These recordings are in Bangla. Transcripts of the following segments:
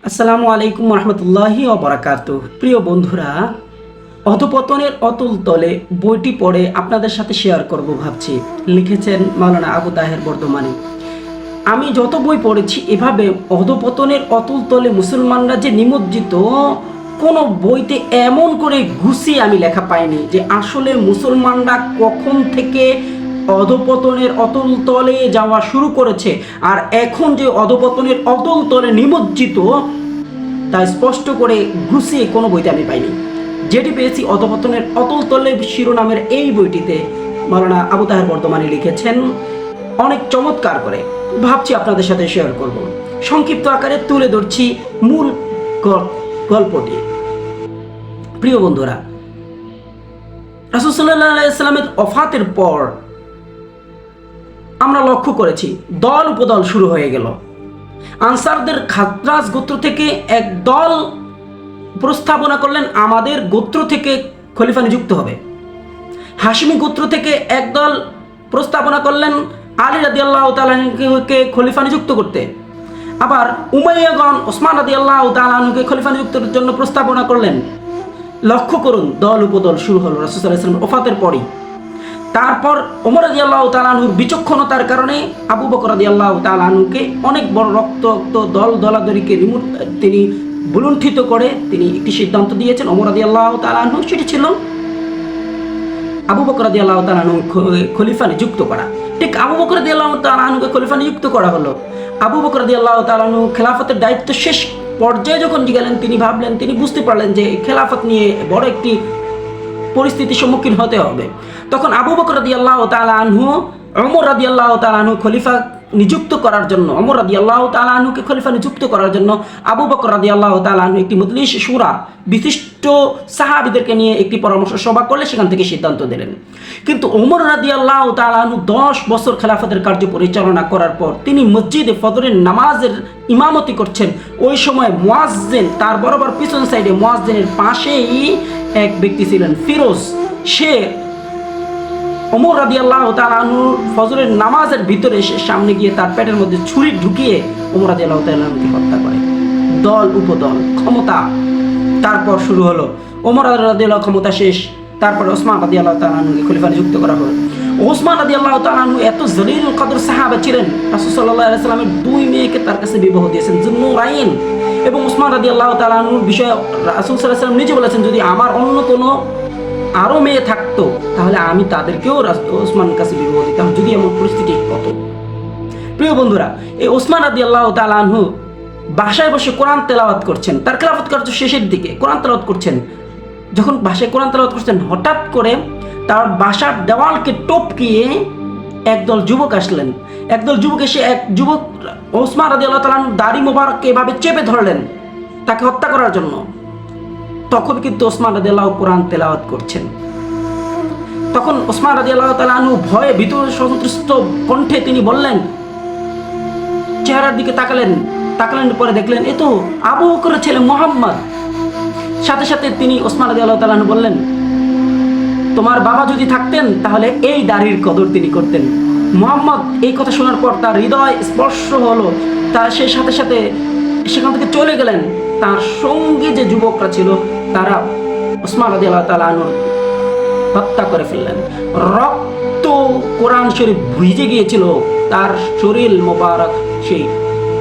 আসসালামু আলাইকুম রহমতুল্লাহি ওয়া বারাকাতুহু। প্রিয় বন্ধুরা, অধপতনের অতল তলে বইটি পড়ে আপনাদের সাথে শেয়ার করব ভাবছি। লিখেছেন মাওলানা আবু তাহের বর্ধমানী। আমি যত বই পড়েছি এভাবে অধপতনের অতল তলে মুসলমানরা যে নিমজ্জিত, কোনো বইতে এমন করে গুছিয়ে আমি লেখা পাইনি যে আসলে মুসলমানরা কখন থেকে অধপতনের অতল তলে যাওয়া শুরু করেছে আর এখন যে অধপতনের অতল তলে নিমজ্জিত, তা স্পষ্ট করে গুছিয়ে কোনো বইতে আমি পাইনি। যেটি পেয়েছি অধপতনের অতল তলে শিরোনামের এই বইটিতে মাওলানা আবু তাহের বর্ধমানী লিখেছেন অনেক চমৎকার করে। ভাবছি আপনাদের সাথে শেয়ার করব। সংক্ষিপ্ত আকারে তুলে ধরছি মূল গল্পটি। প্রিয় বন্ধুরা, রাসূল সাল্লাল্লাহু আলাইহি ওয়াসাল্লামের ওফাতের পর আমরা লক্ষ্য করেছি দল উপদল শুরু হয়ে গেল। আনসারদের খাজরাজ গোত্র থেকে এক দল প্রস্তাবনা করলেন আমাদের গোত্র থেকে খলিফা নিযুক্ত হবে। হাশিমি গোত্র থেকে এক দল প্রস্তাবনা করলেন আলী রাদিয়াল্লাহু তাআলা আনহুকে খলিফা নিযুক্ত করতে। আবার উমাইয়াগণ ওসমান রাদিয়াল্লাহু তাআলা আনহুকে খলিফা নিযুক্তের জন্য প্রস্তাবনা করলেন। লক্ষ্য করুন, দল উপদল শুরু হলো রাসূল সাল্লাল্লাহু আলাইহি ওয়াসাল্লামের ওফাতের পরই। তারপর ওমর রাদিয়াল্লাহু তাআলা আনহুর বিচক্ষণতার কারণে আবু বকর রাদিয়াল্লাহু তাআলা আনহুকে অনেক বড় রক্ত দল দলাদলিকে তিনি বুলুণ্ঠিত করে তিনি একটি সিদ্ধান্ত দিয়েছেন ওমর রাদিয়াল্লাহু তাআলা আনহু, সেটি ছিল আবু বকর রাদিয়াল্লাহু তাআলা আনহু খলিফা নিযুক্ত করা। ঠিক আবু বকর রাদিয়াল্লাহু তাআলা আনহুকে খলিফা নিযুক্ত করা হলো। আবু বকর রাদিয়াল্লাহু তাআলা আনহু খেলাফতের দায়িত্ব শেষ পর্যায়ে যখন গেলেন, তিনি বুঝতে পারলেন যে খেলাফত নিয়ে বড় একটি পরিস্থিতির সম্মুখীন হতে হবে। তখন আবু বকর রাদিয়াল্লাহু তাআলা আনহু ওমর রাদিয়াল্লাহু তাআলা আনহু খলিফা নিযুক্ত করার জন্য ওমর রাদিয়াল্লাহু তাআলা আনহুকে খলিফা নিযুক্ত করার জন্য আবু বকর রাদিয়াল্লাহু তাআলা আনহু একটি মজলিস শুরা বিশিষ্ট সাহাবীদেরকে নিয়ে একটি পরামর্শ সভা করলে সেখান থেকে সিদ্ধান্ত দিলেন। কিন্তু ওমর রাদিয়াল্লাহু তাআলা আনহু 10 বছর খেলাফতের কার্য পরিচালনা করার পর তিনি মসজিদে ফজরের নামাজের ইমামতি করছেন। ওই সময় মুয়াজ্জিন, তার বরাবর পিছন সাইডে মুয়াজ্জিনের পাশেই এক ব্যক্তি ছিলেন ফিরোজ। সে ওমর রাদিয়াল্লাহু তাআলা আনহুর ফজরের নামাজের ভিতরে এসে সামনে গিয়ে তার পেটের মধ্যে ছুরি ঢুকিয়ে ওমর রাদিয়াল্লাহু তাআলা আনহুকে হত্যা করে। দল উপদল ক্ষমতা তারপর শুরু হলো। ওমর রাদিয়াল্লাহু ক্ষমতা শেষ, তারপরে ওসমান রাদিয়াল্লাহু তাআলা আনহুকে খলিফা নিযুক্ত করা হলো। ওসমান রাদিয়াল্লাহু তাআলা আনহু এত জলিল কদর সাহাবা ছিলেন, রাসূল সাল্লাল্লাহু আলাইহি ওয়াসাল্লামের 2 মেয়েকে তার কাছে বিবাহ দিয়েছেন যুন্নুরাইন। এবং ওসমান রাদিয়াল্লাহু তাআলা আনহুর বিষয়ে রাসূল সাল্লাল্লাহু আলাইহি ওয়াসাল্লাম নিজে বলেছেন, যদি আমার অন্য কোনো আরও মেয়ে থাকতো তাহলে আমি তাদেরকেও ওসমানের কাছে বিবাহ দিতাম, যদি এমন পরিস্থিতি হতো। প্রিয় বন্ধুরা, এই ওসমান রাদিয়াল্লাহু তাআলা আনহু বাসায় বসে কোরআন তেলাওয়াত করছেন, তার খেলাফত কার্য শেষের দিকে কোরআন তেলাওয়াত করছেন। যখন বাসায় কোরআন তেলাওয়াত করছেন, হঠাৎ করে তার বাসার দেওয়ালকে টপকিয়ে একদল যুবক আসলেন। একদল যুবক এসে এক যুবক ওসমান রাদিয়াল্লাহু তাআলা আনহুর দাড়ি মোবারককে এভাবে চেপে ধরলেন তাকে হত্যা করার জন্য। তখন কিন্তু ওসমান রাদিয়াল্লাহু কোরআন তেলাওয়াত করছেন। তখন ওসমান রাদিয়াল্লাহু তাআলা আনহু ভয়ে ভীত সন্ত্রস্ত কণ্ঠে তিনি বললেন, চেহারার দিকে তাকালেন পরে দেখলেন এ তো আবু বকরের ছেলে মুহাম্মদ। সাথে সাথে তিনি ওসমান রাদিয়াল্লাহু তাআলা আনহু বললেন, তোমার বাবা যদি থাকতেন তাহলে এই দাড়ির কদর তিনি করতেন। মুহাম্মদ এই কথা শোনার পর তার হৃদয় স্পর্শ হলো, তার সে সাথে সাথে সেখান থেকে চলে গেলেন। তার সঙ্গে যে যুবকরা ছিল তারা ওসমান রাদিয়াল্লাহু তাআলা আনহু হত্যা করে ফেললেন। রক্ত কোরআন শরীফ ভিজে গিয়েছিল, তার শরীর মোবারক সেই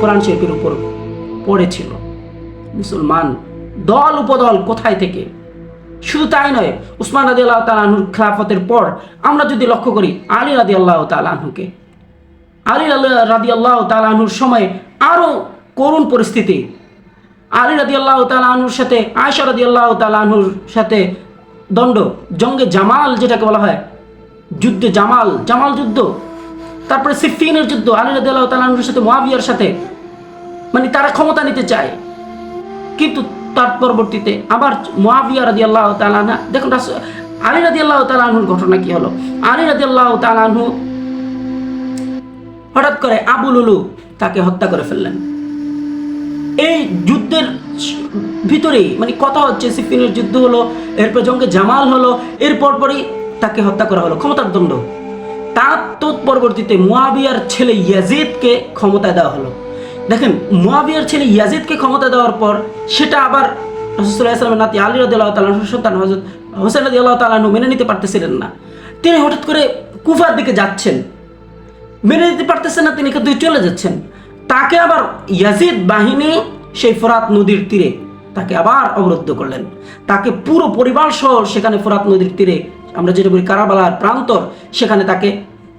কোরআন শরীফের উপর পড়েছিল। মুসলমান দল উপদল কোথায় থেকে! শুধু তাই নয়, ওসমান রাদিয়াল্লাহু তাআলা আনহুর খেলাফতের পর আমরা যদি লক্ষ্য করি আলী রাদিয়াল্লাহু তাআলা আনহুকে, আলী রাদিয়াল্লাহু তাআলা আনহুর সময় আরও করুণ পরিস্থিতি। আলী রাদিয়াল্লাহু তাআলা আনহুর সাথে আয়েশা রাদিয়াল্লাহু তাআলা আনহুর সাথে দ্বন্দ্ব, জঙ্গে জামাল যেটাকে বলা হয়, যুদ্ধে জামাল যুদ্ধ। তারপরে সিফিনের যুদ্ধ, আলী রাদিয়াল্লাহু তাআলা আনহুর সাথে মুয়াবিয়ার সাথে, মানে তারা ক্ষমতা নিতে চায়। কিন্তু তার পরবর্তীতে আবার মুয়াবিয়া রাদিয়াল্লাহু তাআলা আনহু, দেখুন আলী রাদিয়াল্লাহু তাআলা আনহুর ঘটনা কি হলো। আলী রাদিয়াল্লাহু তাআলা আনহু হঠাৎ করে আবু লুলু তাকে হত্যা করে ফেললেন। এই যুদ্ধের ভিতরেই মানে কথা হচ্ছে, সিফিনের যুদ্ধ হলো, এরপর জঙ্গে জামাল হলো, এর পরপরই তাকে হত্যা করা হলো, ক্ষমতার দণ্ড। তার পরবর্তীতে মুয়াবিয়ার ছেলে ইয়াজিদকে ক্ষমতায় দেওয়া হলো। দেখেন মুয়াবিয়ার ছেলে ইয়াজিদকে ক্ষমতা দেওয়ার পর সেটা আবার রাসূলুল্লাহ সাল্লাল্লাহু আলাইহি ওয়াসাল্লামের নাতি আলী রাদিয়াল্লাহু তাআলা সন্তান হযরত হোসেন রাদিয়াল্লাহু তাআলা মেনে নিতে পারতেছিলেন না। তিনি হঠাৎ করে কুফার দিকে যাচ্ছেন, মেনে নিতে পারতেছেন না, তিনি কিন্তু চলে যাচ্ছেন। তাকে আবার ইয়াজিদ বাহিনী সেই ফোরাত নদীর তীরে তাকে আবার অবরুদ্ধ করলেন। তাকে পুরো পরিবার সহ সেখানে ফোরাত নদীর তীরে, আমরা যেটা বলি কারাবালার প্রান্তর, সেখানে তাকে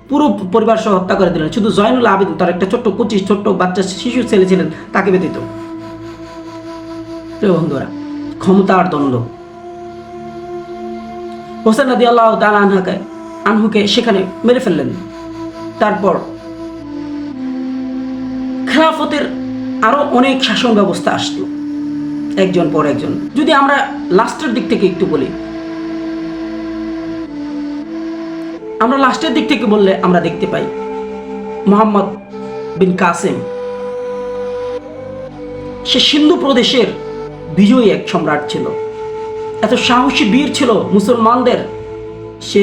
পুরো পরিবার সহ হত্যা করে দিলেন। শুধু জয়নুল আবেদিন, তার একটা ছোট্ট ছোট্ট বাচ্চা শিশু ছেলে ছিলেন, তাকে ব্যতীত। প্রিয় বন্ধুরা, ক্ষমতার দ্বন্দ্ব। হোসেন রাদিয়াল্লাহু তাআলা আনহুকে সেখানে মেরে ফেললেন। তারপর খেলাফতের আরো অনেক শাসন ব্যবস্থা আসলো একজন পর একজন। যদি আমরা লাস্টের দিক থেকে একটু বলি, আমরা লাস্টের দিক থেকে বললে আমরা দেখতে পাই মুহাম্মদ বিন কাসেম, সে সিন্ধু প্রদেশের বিজয়ী এক সম্রাট ছিল, এত সাহসী বীর ছিল মুসলমানদের, সে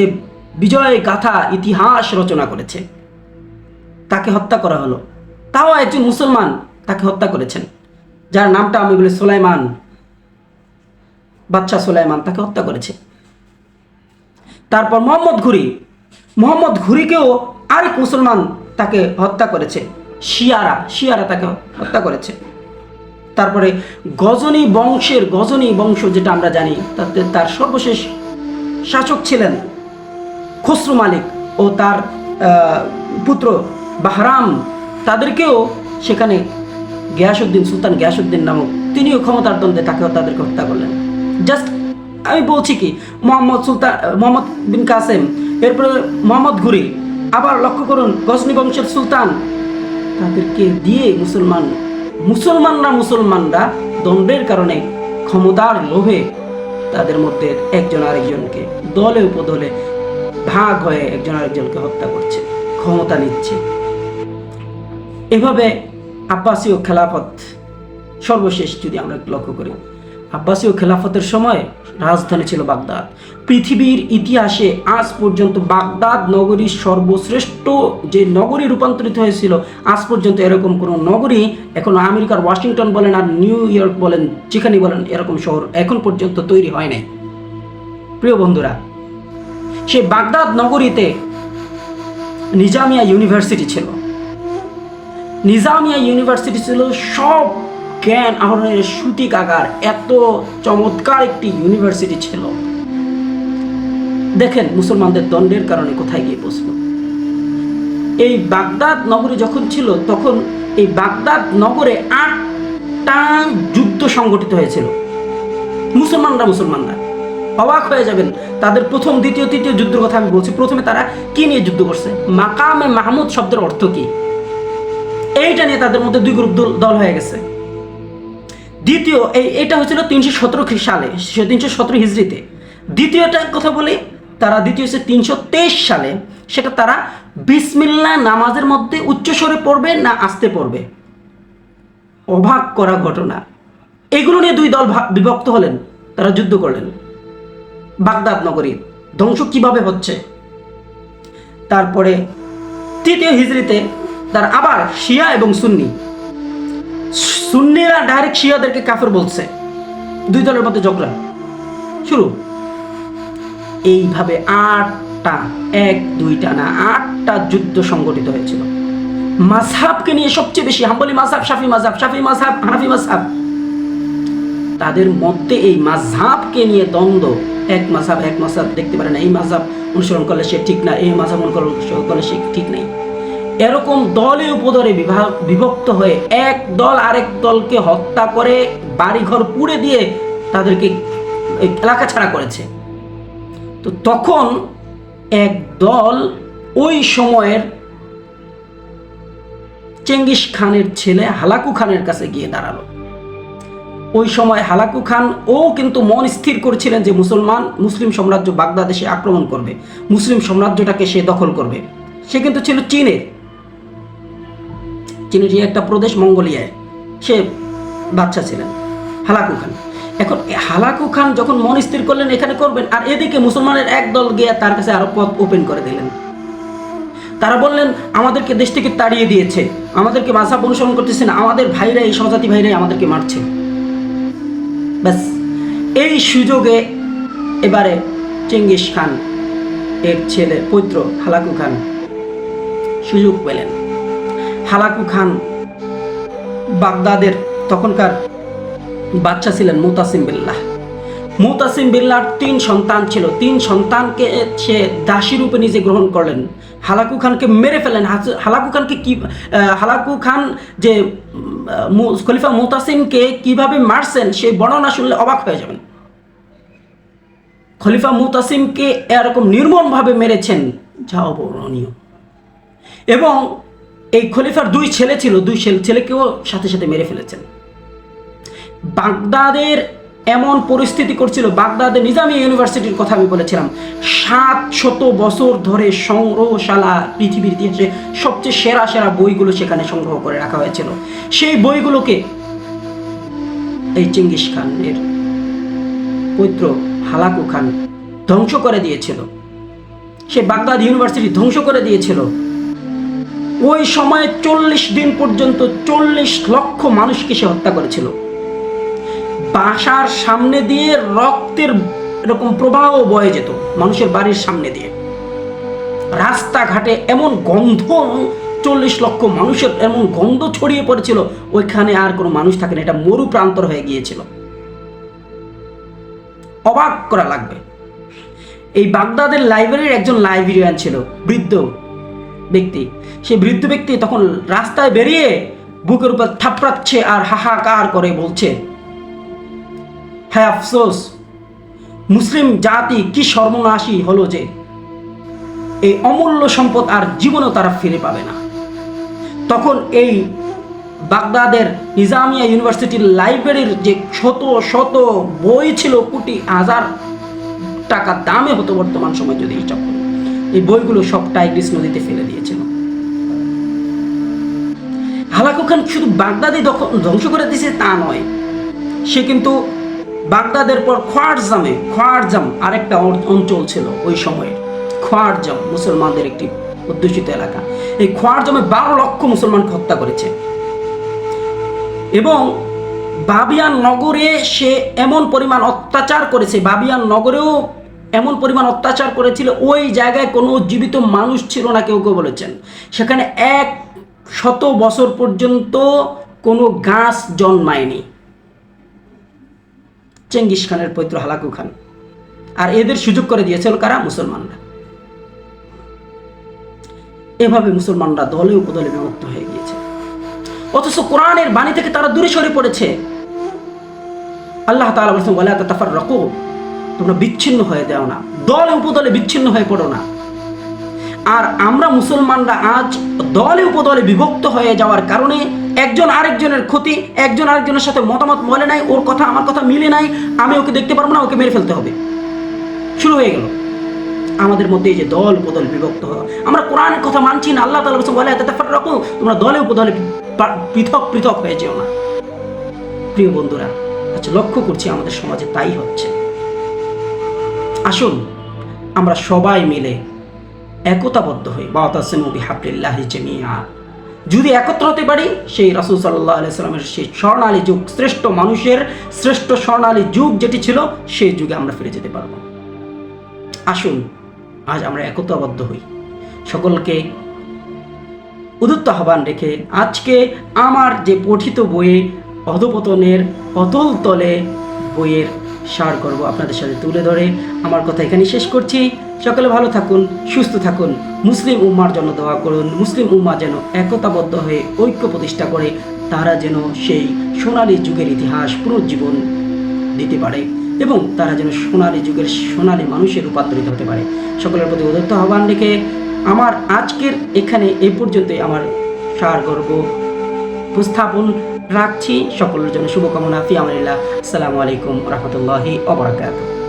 বিজয় গাথা ইতিহাস রচনা করেছে। তাকে হত্যা করা হলো, তাও একজন মুসলমান তাকে হত্যা করেছেন, যার নামটা আমি বলি সুলাইমান, বাদশাহ সুলাইমান তাকে হত্যা করেছে। তারপর মোহাম্মদ ঘুরিকেও আরেক মুসলমান তাকে হত্যা করেছে, শিয়ারা তাকে হত্যা করেছে। তারপরে গজনী বংশ যেটা আমরা জানি, তার সর্বশেষ শাসক ছিলেন খসরু মালিক ও তার পুত্র বাহরাম, তাদেরকেও সেখানে সুলতান গিয়াসউদ্দিন নামক তিনিও ক্ষমতার দ্বন্দ্বে তাদেরকে হত্যা করলেন। জাস্ট আমি বলছি কি, মোহাম্মদ বিন কাসেম, এরপরে মোহাম্মদ ঘুরি, আবার লক্ষ্য করুন গজনী বংশের সুলতান, তাদেরকে দিয়ে মুসলমানরা দ্বন্দ্বের কারণে ক্ষমতার লোভে তাদের মধ্যে একজন আরেকজনকে দলে উপদলে ভাগ হয়ে একজন আরেকজনকে হত্যা করছে, ক্ষমতা নিচ্ছে। এভাবে আব্বাসীয় খেলাফত সর্বশেষ যদি আমরা লক্ষ্য করি, আব্বাসীয় খেলাফতের সময় রাজধানী ছিল বাগদাদ। পৃথিবীর ইতিহাসে আজ পর্যন্ত বাগদাদ নগরী সর্বশ্রেষ্ঠ যে নগরী রূপান্তরিত হয়েছিল, আজ পর্যন্ত এরকম কোনো নগরী, এখন আমেরিকার ওয়াশিংটন বলেন আর নিউ ইয়র্ক বলেন, যেখানে বলেন, এরকম শহর এখন পর্যন্ত তৈরি হয় নাই। প্রিয় বন্ধুরা, সেই বাগদাদ নগরীতে নিজামিয়া ইউনিভার্সিটি ছিল। সব জ্ঞান আহরণের সূতিকাগার, এত চমৎকার একটি ইউনিভার্সিটি ছিল। দেখেন মুসলমানদের দ্বন্দ্বের কারণে কোথায় গিয়ে পৌঁছল। এই বাগদাদ নগরী যখন ছিল, তখন এই বাগদাদ নগরে 8টা যুদ্ধ সংগঠিত হয়েছিল। মুসলমানরা অবাক হয়ে যাবেন, তাদের প্রথম, দ্বিতীয়, তৃতীয় যুদ্ধের কথা আমি বলছি। প্রথমে তারা কি নিয়ে যুদ্ধ করছে, মাকামে মাহমুদ শব্দের অর্থ কি, এইটা নিয়ে তাদের মধ্যে দুই গ্রুপ দল হয়ে গেছে। দ্বিতীয়, এটা হয়েছিল 317 সালে, 317 হিজরিতে। দ্বিতীয়টার কথা বলি, দ্বিতীয় হচ্ছে 323 সালে। সেটা তারা বিসমিল্লাহ নামাজের মধ্যে উচ্চস্বরে পড়বে না আস্তে পড়বে। অবাক করা ঘটনা। এগুলো নিয়ে দুই দল বিভক্ত হলেন, তারা যুদ্ধ করলেন। বাগদাদ নগরী ধ্বংস কিভাবে হচ্ছে। তারপরে তৃতীয় হিজরিতে তার আবার শিয়া এবং সুন্নিরা ডাইরেক্ট শিয়াদেরকে কাফের বলছে, দুই দলের মধ্যে ঝগড়া শুরু। এইভাবে 8টা, 1-2টা না 8টা যুদ্ধ সংগঠিত হয়েছিল। মাযহাবকে নিয়ে সবচেয়ে বেশি, হাম্বলি মাযহাব, শাফি মাযহাব, হানাফি মাযহাব, তাদের মধ্যে এই মাযহাবকে নিয়ে দ্বন্দ্ব। এক মাযহাব দেখতে পারে না, এই মাযহাব অনুসরণ করলে সে ঠিক না, এই মাযহাব অনুসরণ করলে সে ঠিক নেই। এরকম দলে উপদলে বিভক্ত হয়ে এক দল আরেক দলকে হত্যা করে, বাড়িঘর পুড়ে দিয়ে তাদেরকে এলাকা ছাড়া করেছে। তো তখন এক দল ওই সময়ের চেঙ্গিস খানের ছেলে হালাকু খানের কাছে গিয়ে দাঁড়ালো। ওই সময় হালাকু খান কিন্তু মন স্থির করেছিলেন যে মুসলিম সাম্রাজ্য বাগদাদেশে আক্রমণ করবে, মুসলিম সাম্রাজ্যটাকে সে দখল করবে। সে কিন্তু ছিল চীনের একটা প্রদেশ মঙ্গোলিয়ায়, সে বাচ্চা ছিলেন হালাকু খান। এখন হালাকু খান যখন মন স্থির করলেন এখানে করবেন, আর এদিকে মুসলমানের এক দল গিয়ে তার কাছে আরো পথ ওপেন করে দিলেন। তারা বললেন আমাদেরকে দেশ থেকে তাড়িয়ে দিয়েছে, আমাদেরকে মাযহাব অনুসরণ করতেছে না, আমাদের ভাইরা, এই স্বজাতি ভাইরাই আমাদেরকে মারছে। ব্যাস এই সুযোগে এবারে চেঙ্গিস খান এর ছেলে পৌত্র হালাকু খান সুযোগ পেলেন। হালাকু খান বাগদাদের তখনকার বাচ্চা ছিলেন মুতাসিম বিল্লাহ। মুতাসিম বিল্লাহর 3 সন্তান ছিল, 3 সন্তানকে সে দাসী রূপে নিজে গ্রহণ করলেন। হালাকু খানকে মেরে ফেলেন। হালাকু খান যে খলিফা মুতাসিমকে কিভাবে মারছেন সেই বর্ণনা শুনলে অবাক হয়ে যাবেন। খলিফা মুতাসিমকে এরকম নির্মমভাবে মেরেছেন যা অবর্ণনীয়। এবং এই খলিফার 2 ছেলে ছিল, 2 ছেলেকেও সাথে সাথে মেরে ফেলেছেন। বাগদাদের এমন পরিস্থিতি করছিল, বাগদাদের নিজামিয়া ইউনিভার্সিটির কথা আমি বলেছিলাম, 700 বছর ধরে সংগ্রহশালা, পৃথিবীর ইতিহাসে সবচেয়ে সেরা সেরা বইগুলো সেখানে সংগ্রহ করে রাখা হয়েছিল। সেই বইগুলোকে এই চেঙ্গিস খানের পৌত্র হালাকু খান ধ্বংস করে দিয়েছিল। সে বাগদাদ ইউনিভার্সিটি ধ্বংস করে দিয়েছিল। ওই সময়ে 40 দিন পর্যন্ত 40 লক্ষ মানুষকে সে হত্যা করেছিল। বাসার সামনে দিয়ে রক্তের এরকম প্রবাহ বয়ে যেত মানুষের বাড়ির সামনে দিয়ে। রাস্তাঘাটে এমন গন্ধ, 40 লক্ষ মানুষের এমন গন্ধ ছড়িয়ে পড়েছিল, ওইখানে আর কোনো মানুষ থাকে না, এটা মরু প্রান্তর হয়ে গিয়েছিল। অবাক করা লাগবে, এই বাগদাদের লাইব্রেরির একজন লাইব্রেরিয়ান ছিল, বৃদ্ধ ব্যক্তি। সেই বৃদ্ধ ব্যক্তি তখন রাস্তায় বেরিয়ে বুকের উপর থাপড়াচ্ছে আর হাহাকার করে বলছে, হ্যাঁ আফসোস, মুসলিম জাতি কি সর্বনাশী হলো যে এই অমূল্য সম্পদ আর জীবনেও তারা ফিরে পাবে না। তখন এই বাগদাদের নিজামিয়া ইউনিভার্সিটির লাইব্রেরির যে শত শত বই ছিল, কোটি হাজার টাকা দামে হতো বর্তমান সময় যদি হিসাব করি, এই বইগুলো সব টাইগ্রিস নদীতে ফেলে দিয়েছিল। হালাকু খান শুধু বাগদাদই ধ্বংস করে দিয়েছে তা নয়, সে কিন্তু বাগদাদের পর খোয়ারজাম আরেকটা অঞ্চল ছিল ওই সময়ে। খোয়ারজাম মুসলমানদের একটি অধ্যুষিত এলাকা। এই খোয়ারজামে 12 লক্ষ মুসলমানকে হত্যা করেছে। এবং বাবিয়ান নগরে সে এমন পরিমাণ অত্যাচার করেছে, বাবিয়ান নগরেও এমন পরিমাণ অত্যাচার করেছিল, ওই জায়গায় কোনো জীবিত মানুষ ছিল না, কেউ কেউ বলেছেন। সেখানে 100 বছর পর্যন্ত কোনো গাছ জন্মায়নি। চেঙ্গিস খানের পৌত্র হালাকু খান। আর এদের সুযোগ করে দিয়েছিল কারা? মুসলমানরা। এভাবে মুসলমানরা দলে উপদলে বিভক্ত হয়ে গিয়েছে, অথচ কোরআনের বাণী থেকে তারা দূরে সরে পড়েছে। আল্লাহ তাআলা বলেছেন, ওয়ালা তাতাফাররাকু, তোমরা বিচ্ছিন্ন হয়ে যাও না, দলে উপদলে বিচ্ছিন্ন হয়ে পড়ো না। আর আমরা মুসলমানরা আজ দলে উপদলে বিভক্ত হয়ে যাওয়ার কারণে একজন আরেকজনের ক্ষতি, একজন আরেকজনের সাথে মতামত বলে নাই, ওর কথা আমার কথা মিলে নাই, আমি ওকে দেখতে পারবো না, ওকে মেরে ফেলতে হবে, শুরু হয়ে গেল আমাদের মধ্যে এই যে দল উপদল বিভক্ত হওয়া। আমরা কোরআনের কথা মানছি না। আল্লাহ তাআলা বলেছেন, ওয়ালা তাতাফাররাকু, তোমরা দলে উপদলে পৃথক পৃথক হয়ে যেও না। প্রিয় বন্ধুরা, আচ্ছা লক্ষ্য করছি আমাদের সমাজে তাই হচ্ছে। আসুন আমরা সবাই মিলে একতাবদ্ধ হই, ওয়াতাসিমু বিহাবলিল্লাহি জামিআ। যদি একত্র হতে পারি, সেই রাসূল সাল্লাল্লাহু আলাইহি সাল্লামের সেই স্বর্ণালী যুগ, শ্রেষ্ঠ মানুষের শ্রেষ্ঠ স্বর্ণালী যুগ যেটি ছিল, সেই যুগে আমরা ফিরে যেতে পারবো। আসুন আজ আমরা একতাবদ্ধ হই। সকলকে উদ্যত আহ্বান রেখে আজকে আমার যে পঠিত বইয়ে অধপতনের অতল তলে বইয়ের সার করব আপনাদের সাথে তুলে ধরে আমার কথা এখানে শেষ করছি। সকলে ভালো থাকুন, সুস্থ থাকুন, মুসলিম উম্মার জন্য দোয়া করুন। মুসলিম উম্মা যেন একতাবদ্ধ হয়ে ঐক্য প্রতিষ্ঠা করে তারা যেন সেই সোনালী যুগের ইতিহাস পুনর্জীবন দিতে পারে এবং তারা যেন সোনালী যুগের সোনালী মানুষে রূপান্তরিত হতে পারে। সকলের প্রতি উদ্যত আহ্বান রেখে আমার আজকের এখানে এই পর্যন্তই আমার সার গর্ব উপস্থাপন রাখছি। সকলের জন্য শুভকামনা। ফি আমানিল্লাহ। আসসালামু আলাইকুম ওয়া রাহমাতুল্লাহি ওয়া বারাকাতুহু।